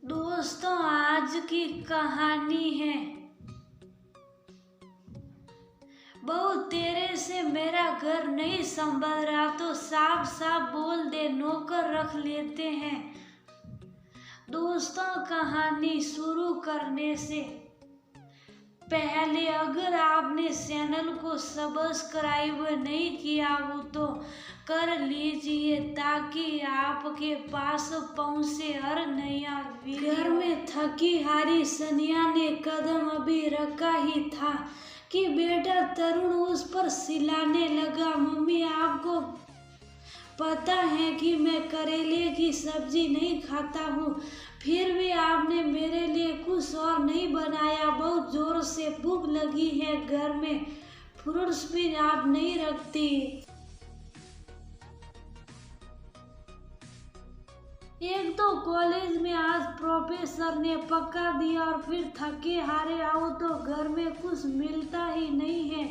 दोस्तों, आज की कहानी है। बहू, तेरे से मेरा घर नहीं संभल रहा तो साफ साफ बोल दे, नौकर रख लेते हैं। दोस्तों, कहानी शुरू करने से पहले अगर आपने चैनल को सब्सक्राइब नहीं किया हो तो कर लीजिए ताकि आपके पास पहुंचे हर नया वीडियो। घर में थकी हारी सनिया ने कदम अभी रखा ही था कि बेटा तरुण उस पर चिल्लाने लगा, मम्मी आपको पता है कि मैं करेले की सब्जी नहीं खाता हूँ, फिर भी आपने मेरे लिए कुछ और नहीं बनाया। बहुत जोर से भूख लगी है, घर में फ्रूट्स भी आप नहीं रखती। एक तो कॉलेज में आज प्रोफेसर ने पक्का दिया और फिर थके हारे आओ तो घर में कुछ मिलता ही नहीं है।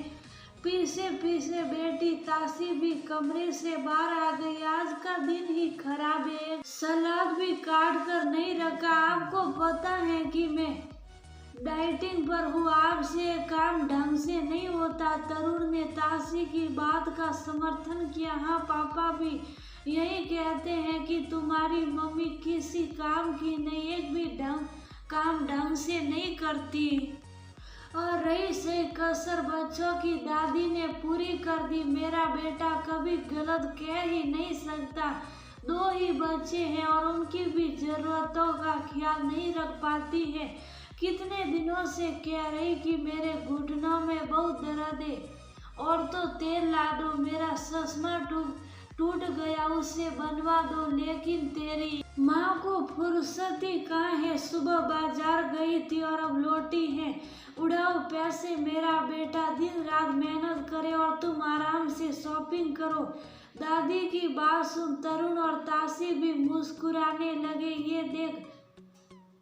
पीछे पीछे बेटी तासी भी कमरे से बाहर आ गई। आज का दिन ही खराब है, सलाद भी काट कर नहीं रखा। आपको पता है कि मैं डाइटिंग पर हूँ, आपसे काम ढंग से नहीं होता। तरुण ने तासी की बात का समर्थन किया। हाँ, पापा भी यही कहते हैं कि तुम्हारी मम्मी किसी काम की नहीं, एक भी काम ढंग से नहीं करती। और रही सही कसर बच्चों की, दादी ने पूरी कर दी। मेरा बेटा कभी गलत कह ही नहीं सकता। दो ही बच्चे हैं और उनकी भी जरूरतों का ख्याल नहीं रख पाती है। कितने दिनों से कह रही कि मेरे घुटनों में बहुत दर्द है और तो तेल ला दो। मेरा चश्मा टूट गया, उसे बनवा दो। लेकिन तेरी माँ को फुर्सती कहाँ है, सुबह बाजार गई थी और अब लौटी है। उड़ाओ पैसे, मेरा बेटा दिन रात मेहनत करे और तुम आराम से शॉपिंग करो। दादी की बात सुन तरुण और तासी भी मुस्कुराने लगे। ये देख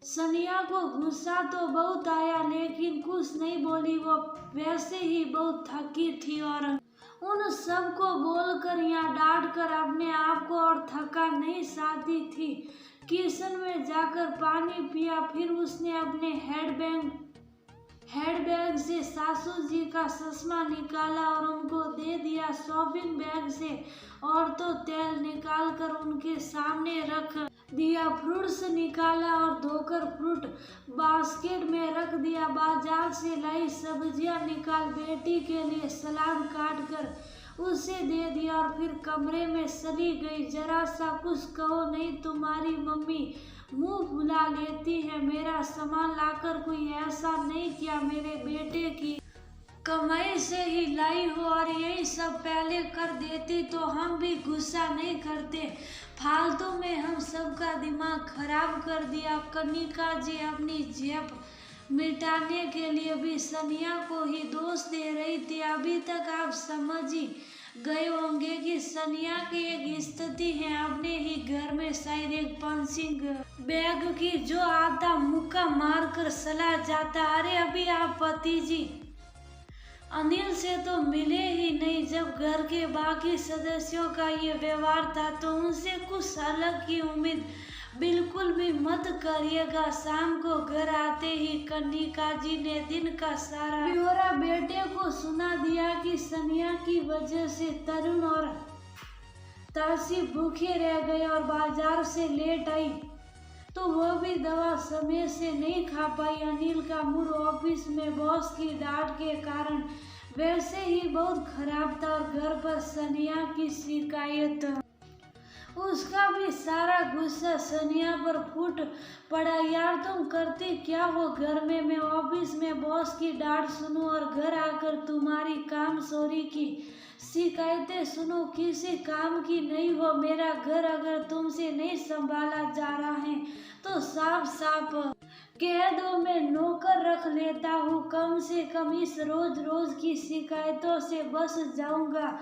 सनिया को गुस्सा तो बहुत आया लेकिन कुछ नहीं बोली। वो वैसे ही बहुत थकी थी और उन सबको बोलकर या डांट कर अपने आप को और थका नहीं सहती थी। किचन में जाकर पानी पिया, फिर उसने अपने हैंडबैग से सासू जी का चश्मा निकाला और उनको दे दिया। शॉपिंग बैग से और तो तेल निकाल कर उनके सामने रख दिया। फ्रूट्स निकाला और धोकर फ्रूट बास्केट में रख दिया। बाजार से लाई सब्जियां निकाल बेटी के लिए सलाद काट कर उसे दे दिया और फिर कमरे में चली गई। जरा सा कुछ कहो नहीं, तुम्हारी मम्मी मुंह फुला लेती है। मेरा सामान लाकर कोई ऐसा नहीं किया, मेरे बेटे की कमाई से ही लाई हो और यही सब पहले कर देती तो हम भी गुस्सा नहीं करते। फालतू में हम सबका दिमाग खराब कर दिया। कनिका जी अपनी जेब मिटाने के लिए भी सनिया को ही दोष दे रही थी। अभी तक आप समझ ही गए होंगे कि सनिया की एक स्थिति है अपने ही घर में शायद एक पंचिंग बैग की, जो आधा मुक्का मार कर चला जाता। अरे अभी आप पति जी अनिल से तो मिले ही नहीं। जब घर के बाकी सदस्यों का ये व्यवहार था तो उनसे कुछ अलग की उम्मीद बिल्कुल भी मत करिएगा। शाम को घर आते ही कनिका जी ने दिन का सारा ब्यौरा बेटे को सुना दिया कि सनिया की वजह से तरुण और तासी भूखे रह गए और बाजार से लेट आई तो वह भी दवा समय से नहीं खा पाई। अनिल का मूड ऑफिस में बॉस की डांट के कारण वैसे ही बहुत खराब था और घर पर सनिया की शिकायत, उसका भी सारा गुस्सा सनिया पर फूट पड़ा। यार तुम करती क्या हो घर में? मैं ऑफिस में बॉस की डांट सुनूं और घर आकर तुम्हारी काम चोरी की शिकायतें सुनो, किसी काम की नहीं हो। मेरा घर अगर तुमसे नहीं संभाला जा रहा है तो साफ साफ कह दो, मैं नौकर रख लेता हूँ। कम से कम इस रोज रोज की शिकायतों से बच जाऊंगा।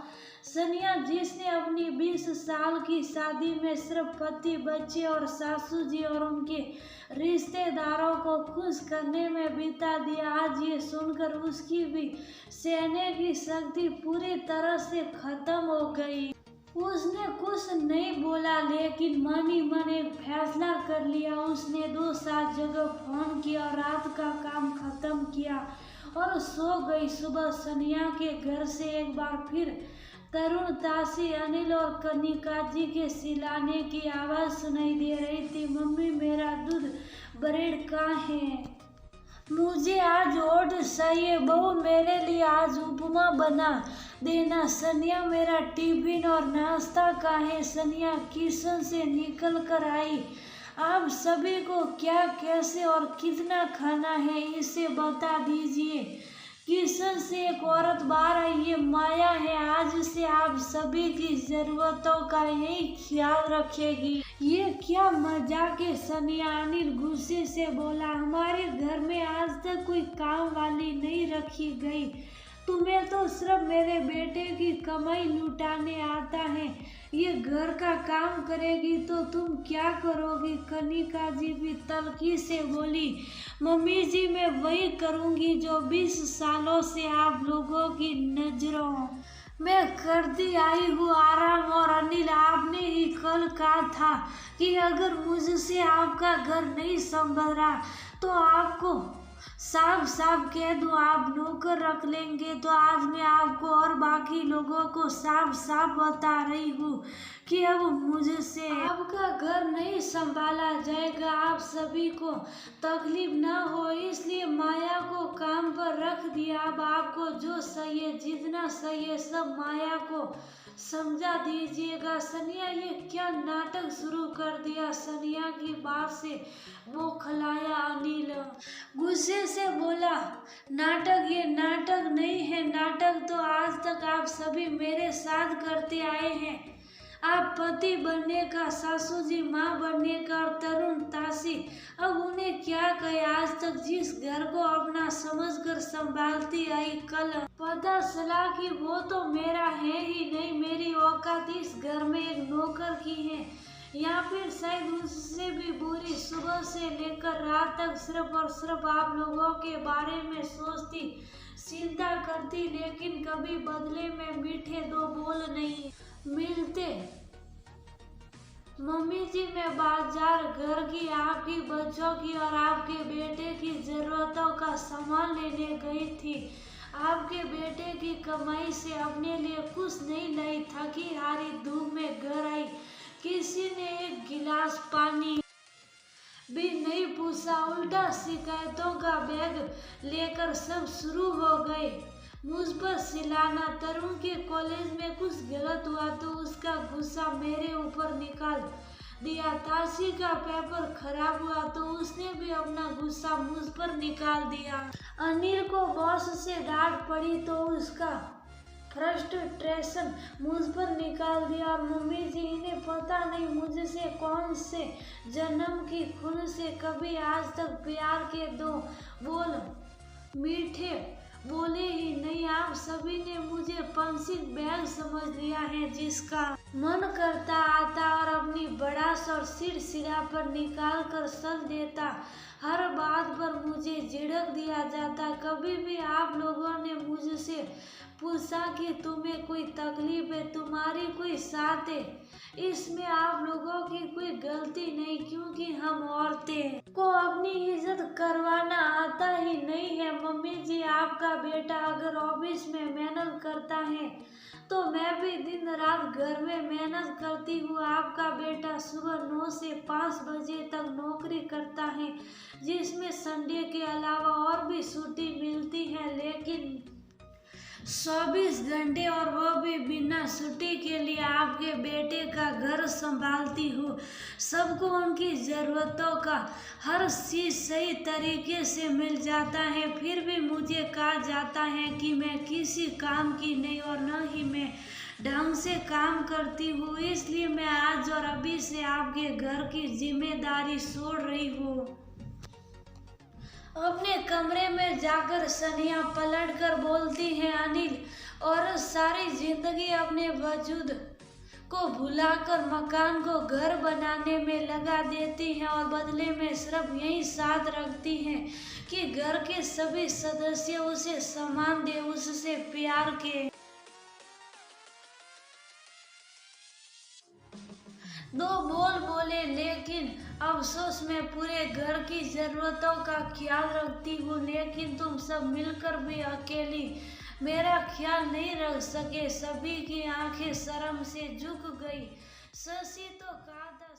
सनिया जिसने अपनी 20 साल की शादी में सिर्फ पति, बच्चे और सासू जी और उनके रिश्तेदारों को खुश करने में बिता दिया, आज ये सुनकर उसकी भी सहने की शक्ति पूरी तरह से खत्म हो गई। उसने कुछ नहीं बोला, लेकिन मन ही मन एक फैसला कर लिया। उसने 2-7 जगह फोन किया और रात का काम खत्म किया और सो गई। सुबह सनिया के घर से एक बार फिर तरुण, तासी, अनिल और कनिका जी के चिल्लाने की आवाज सुनाई दे रही थी। मम्मी, मेरा दूध ब्रेड कहाँ है? मुझे आज ओट्स चाहिए। बहू, मेरे लिए आज उपमा बना देना। सनिया, मेरा टिफिन और नाश्ता कहाँ है? सनिया किचन से निकल कर आई। आप सभी को क्या, कैसे और कितना खाना है, इसे बता दीजिए। किचन से एक औरत बाहर आई। ये माया है, आज से आप सभी की जरूरतों का यही ख्याल रखेगी। ये क्या मजाक है? सनिया, अनिल गुस्से से बोला। हमारे घर में आज तक कोई काम वाली नहीं रखी गई। तुम्हें तो सिर्फ मेरे बेटे की कमाई लुटाने आता है। ये घर का काम करेगी तो तुम क्या करोगी? कनिका जी भी तल्खी से बोली। मम्मी जी, मैं वही करूंगी जो 20 सालों से आप लोगों की नजरों मैं करती आई हूँ, आराम। और अनिल, आपने ही कल कहा था कि अगर मुझसे आपका घर नहीं संभल रहा तो आपको साफ साफ कह दूं आप नौकर रख लेंगे। तो आज मैं आपको और बाकी लोगों को साफ साफ बता रही हूँ कि अब मुझसे आपका घर नहीं संभाला जाएगा। आप सभी को तकलीफ ना हो, इसलिए माया को काम पर रख दिया। अब आपको जो सही है, जितना सही है, सब माया को समझा दीजिएगा। सनिया, ये क्या नाटक शुरू कर दिया? सनिया की बात से बौखलाया अनिल गुस्से से बोला। नाटक? ये नाटक नहीं है। नाटक तो आज तक आप सभी मेरे साथ करते आए हैं। आप पति बनने का, सासू जी माँ बनने का, और तरुण, तासी, अब उन्हें क्या कहे? आज तक जिस घर को अपना समझकर संभालती आई, कल पता चला कि वो तो मेरा है ही नहीं। मेरी औकात इस घर में एक नौकर की है, या फिर शायद उससे भी बुरी। सुबह से लेकर रात तक सिर्फ और सिर्फ आप लोगों के बारे में सोचती, चिंता करती, लेकिन कभी बदले में मीठे 2 बोल नहीं मिलते। मम्मी जी, मैं बाजार, घर की, आपकी बच्चों की और आपके बेटे की जरूरतों का सामान लेने गई थी। आपके बेटे की कमाई से अपने लिए कुछ नहीं लाई। थकी हारी धूप में घर आई, किसी ने एक गिलास पानी भी नहीं पूछा। उल्टा शिकायतों का बैग लेकर सब शुरू हो गए मुझ पर चिल्लाना। तरुण के कॉलेज में कुछ गलत हुआ तो उसका गुस्सा मेरे ऊपर निकाल दिया। ताशी का पेपर खराब हुआ तो उसने भी अपना गुस्सा मुझ पर निकाल दिया। अनिल को बॉस से डांट पड़ी तो उसका फ्रस्ट्रेशन मुझ पर निकाल दिया। और मम्मी जी, इन्हें पता नहीं मुझसे कौन से जन्म की खून से कभी आज तक प्यार के 2 बोल मीठे बोले ही नहीं। आप सभी ने मुझे पंचिंग बैग समझ लिया है, जिसका मन करता आता और अपनी बड़ास और सिर पर निकाल कर चल देता। हर बात पर मुझे झिड़क दिया जाता। कभी भी आप लोगों ने मुझसे पूछा कि तुम्हें कोई तकलीफ है, तुम्हारी कोई साथ है, इसमें आप लोगों की कोई गलती नहीं, क्योंकि हम औरतें को अपनी इज्जत करवाना आता ही नहीं है। मम्मी जी, आपका बेटा अगर ऑफिस में मेहनत करता है तो मैं भी दिन रात घर में मेहनत करती हूँ। आपका बेटा सुबह 9 से 5 बजे तक नौकरी करता है, जिसमें संडे के अलावा और भी छुट्टी मिलती है, लेकिन 24 घंटे, और वो भी बिना छुट्टी के लिए आपके बेटे का घर संभालती हूँ। सबको उनकी ज़रूरतों का हर चीज़ सही तरीके से मिल जाता है, फिर भी मुझे कहा जाता है कि मैं किसी काम की नहीं और न ही मैं ढंग से काम करती हूँ। इसलिए मैं आज और अभी से आपके घर की जिम्मेदारी छोड़ रही हूँ। अपने कमरे में जाकर सनिया पलट कर बोलती है, अनिल और सारी जिंदगी अपने वजूद को भुलाकर मकान को घर बनाने में लगा देती है और बदले में सिर्फ यही साथ रखती है कि घर के सभी सदस्य उसे सम्मान दे, उससे प्यार के दो बोल बोले, लेकिन अफसोस मैं पूरे घर की जरूरतों का ख्याल रखती हूँ, लेकिन तुम सब मिलकर भी अकेली मेरा ख्याल नहीं रख सके। सभी की आंखें शर्म से झुक गई। शशि तो कांता